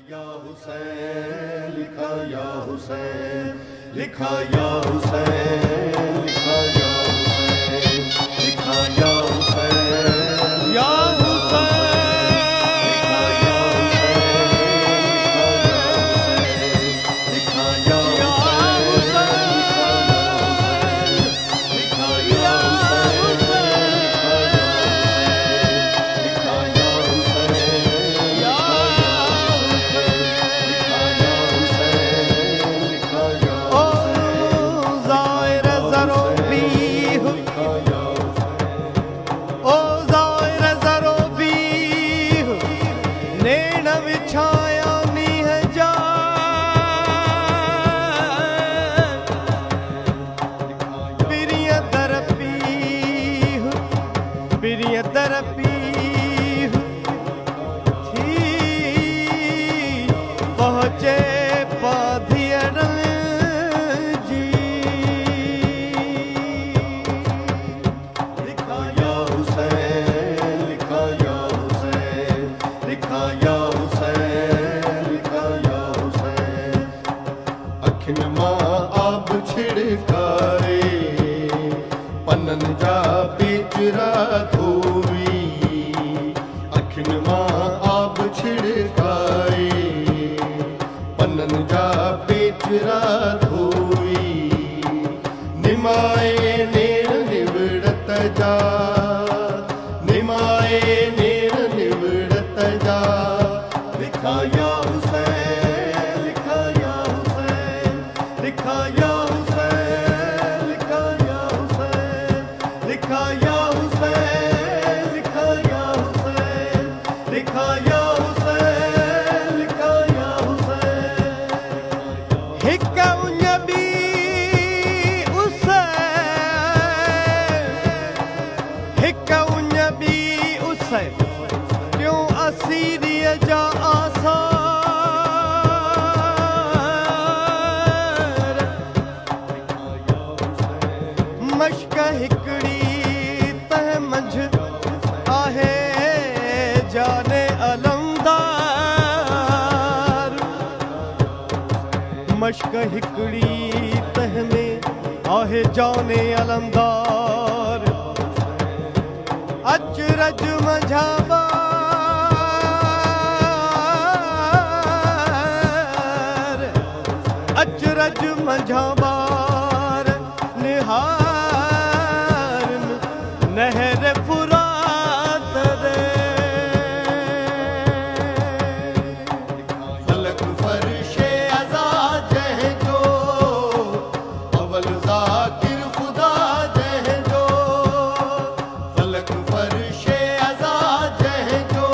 या हुसैन लिखा या हुसैन लिखा या हुसैन लिखा या हुसैन लिखा या हुसैन या पहुँचे पाधियन जी लिखा या हुसैन लिखा या हुसैन लिखा या हुसैन लिखा या हुसैन अखिन मां आब छिड़काए पनन जा पिचरा धोवी अखिन मां आब छिड़काए पनन जा पिचरा धोवी निमाए नेर निवड़त जा निमाए नेर निवड़त जा लिखा या हुसैन लिखा या हुसैन लिखा या हुसैन लिखा या हुसैन लिखा या हुसैन लिखा या हुसैन लिखा या हुसैन लिखा या हुसैन हिक उञबी हुसैन हिक उञबी हुसैन क्यों असीरिय जा आसार मश्क हिकड़ी तह मंझ आहे जाने अलमदार मश्क हिकड़ी तह में आहे जाने अलमदार अचरज मंझाबार अचरज मंझाबार निहार नहर फुरात दे फलक फर्शे अज़ा जह जो अवल ज़ाकिर खुदा जह जो फलक फर्शे अज़ा जह जो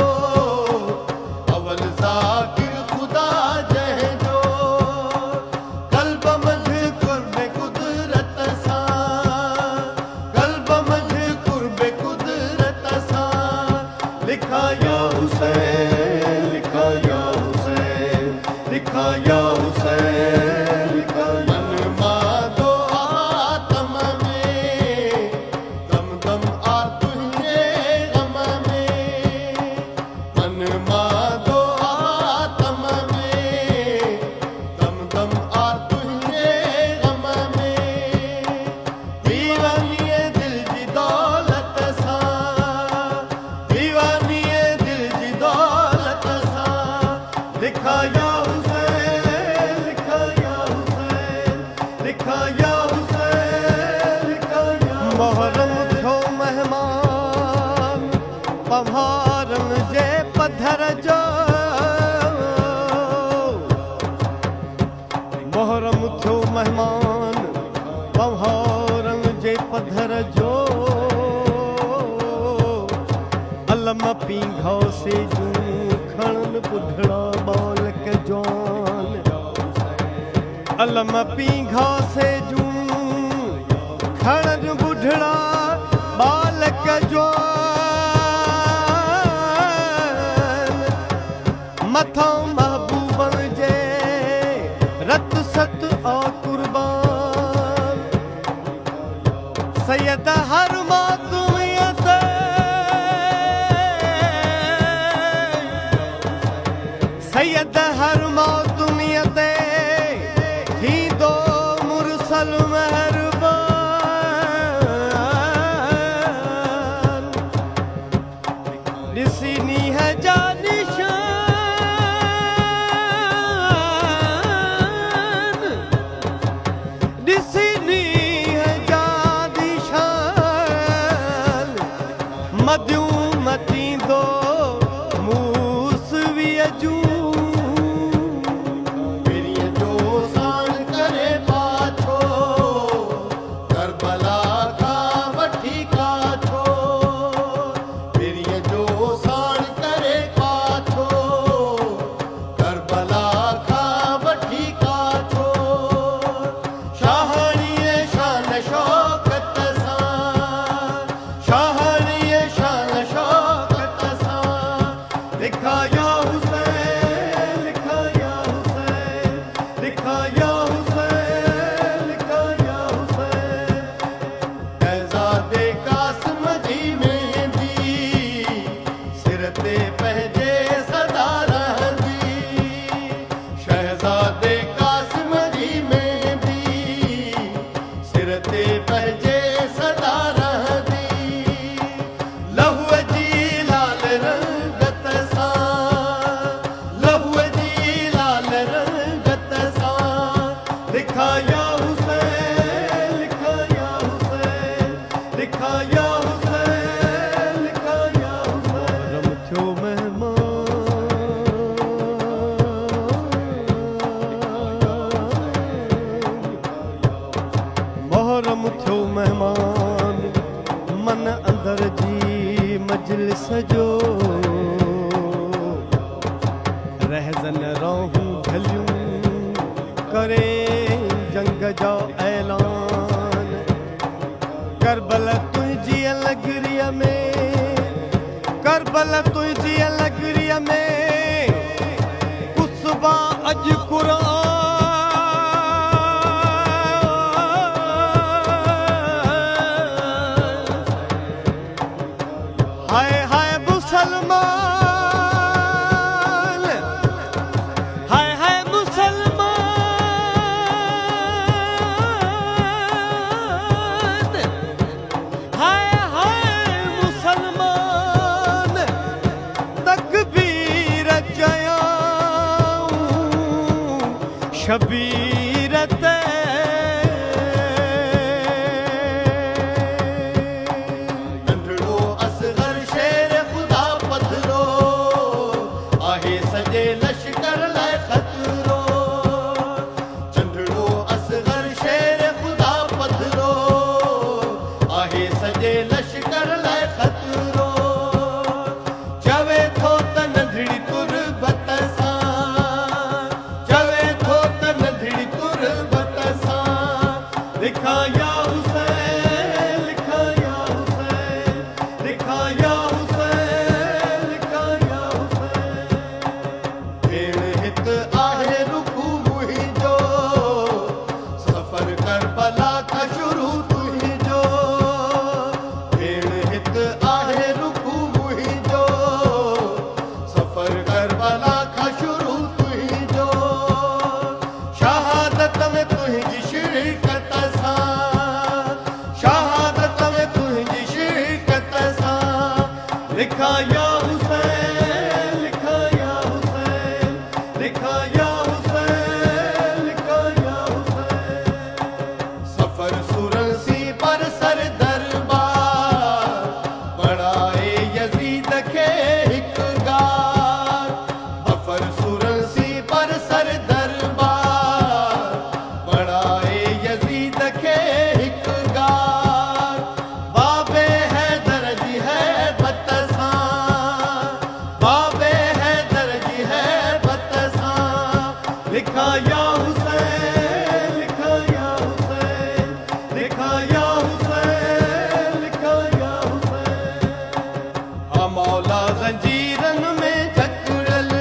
अवल ज़ाकिर खुदा जह जो कल्ब मंझ कुर्बे कुदरत सा कल्ब मंझ कुर्बे कुदरत सा लिखा या हुसैन लिखा या हुसैन लिखा या हुसैन लिखा मन मादो आत्म में दम दम आ तुझे गम में मन मादो आत्म में दम दम आ तुझे गम में दीवानी दिल जी दौलत सा दीवानी दिल जी दौलत सा लिखा या हुसैन लिखा या हुसैन लिखा या हुसैन लिखा या मोहरम थो मेहमान पम्हारन जे पत्थर जो मोहरम थो मेहमान पम्हारन जे पत्थर जो अलम पींघो से जूं खणन बुढ़ड़ा बालक जवान अलम पींघो से जूं खणन बुढ़ड़ा बालक जवान मथो महबूबन जे रत सत आ कुर्बान सैयद हर मातुमियत सैयद हर मौतुमियत थी दो मुरसल मेहरबान ॾिसिनी है जानिशान ॾिसिनी है जानिशान मदियूं मतींदो मूसवी अजू मोहरम थियो मेहमान मन अंदर जी मजलिस जो रहज़न रहूं भलियूं करे जंग जो ऐलान करबला तुंहिंजी अलगरीअ में करबला तुंहिंजी अलगरीअ में कुसबा अॼु क़ुरान हाय हाय मुसलमान हाय हाय मुसलमान हाय हाय मुसलमान तकबीर चयाऊं शबीर ते लिखा या हुसैन लिखा या हुसैन लिखा या हुसैन लिखा या हुसैन सफर सुरसी पर सर दरबार बड़ाए यजीद के हिक गार सफर सुरसी पर सर दरबार बड़ाए यजीद के हिक गार बाबे है दर्जी है लिखा या हुसैन लिखा या हुसैन लिखा या हुसैन लिखा या हुसैन आ मौला जंजीरन में जकड़ल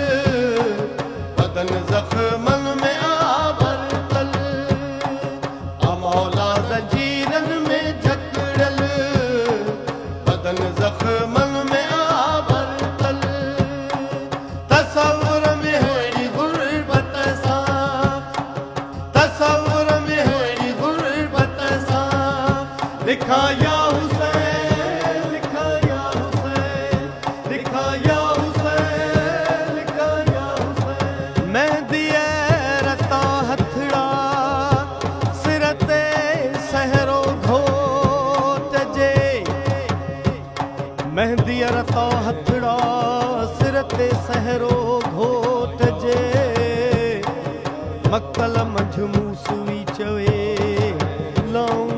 बदन जख्मन में आवरतल आ मौला जंजीरन में जकड़ल बदन जख्मन में आवरतल तसव्वुर में है लिखा या हुसैन, लिखा या हुसैन, लिखा या हुसैन, लिखा या हुसैन। मेहंदी रता हथड़ा सिरते सहरो घोट जे, मेहंदी रता हथड़ा सिरते सहरो घोट जे, मक्कल मंझ मूसवी चवे लाऊं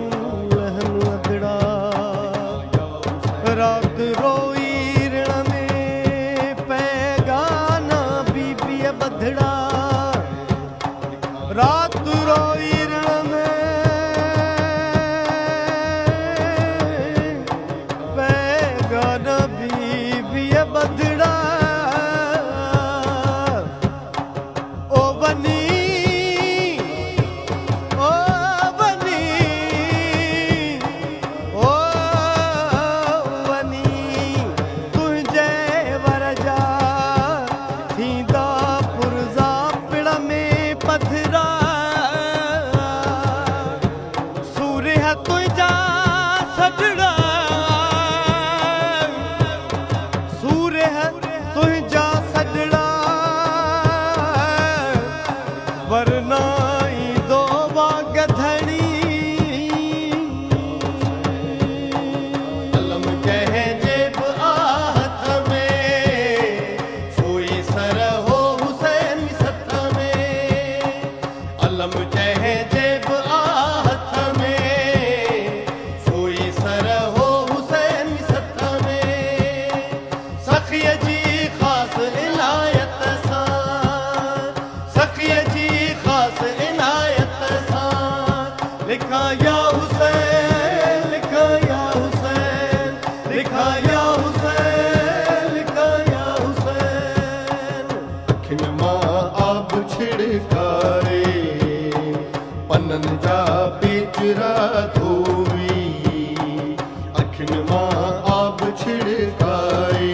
रहन अगड़ा, रात रोई रण में पैगाना बीबी बधड़ा, रात रोई रण में पैगाना बीबी बधड़ा। ओ बनी वरनाई दो बाग धड़ी, अलम कह जेब आहत में, सोई सर हो हुसैन सथ में, अलम कह जेब आहत में, सोई सर हो हुसैन सथ में। सखिय जी खास इनायत सा, सखिय जी खास इनायत सा, लिखा या हुसैन, लिखा या हुसैन, लिखा या हुसैन, लिखा या हुसैन। अखिन मां आब छिड़काए, पनन जा पेचरा धोवी, अखिन मां आब छिड़काए,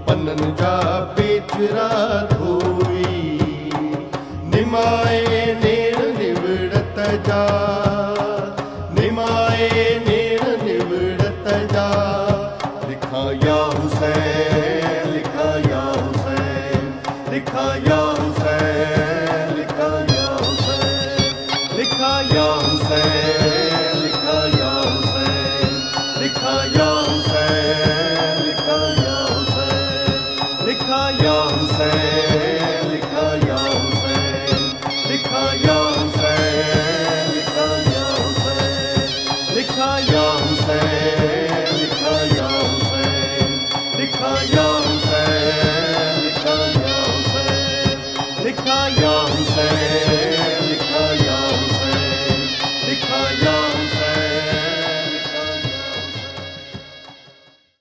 पनन जा पेचरा धोवी, निमाए नेण निवड़त जा, निमाए नेण निवड़त जा, लिखा या हुसैन, लिखा या हुसैन, लिखा या हुसैन, लिखा या हुसैन, लिखा या हुसैन, लिखा या हुसैन, लिखा या हुसैन, लिखा या हुसैन, लिखा या हुसैन, लिखा या हुसैन, लिखा या हुसैन, लिखा या हुसैन, लिखा या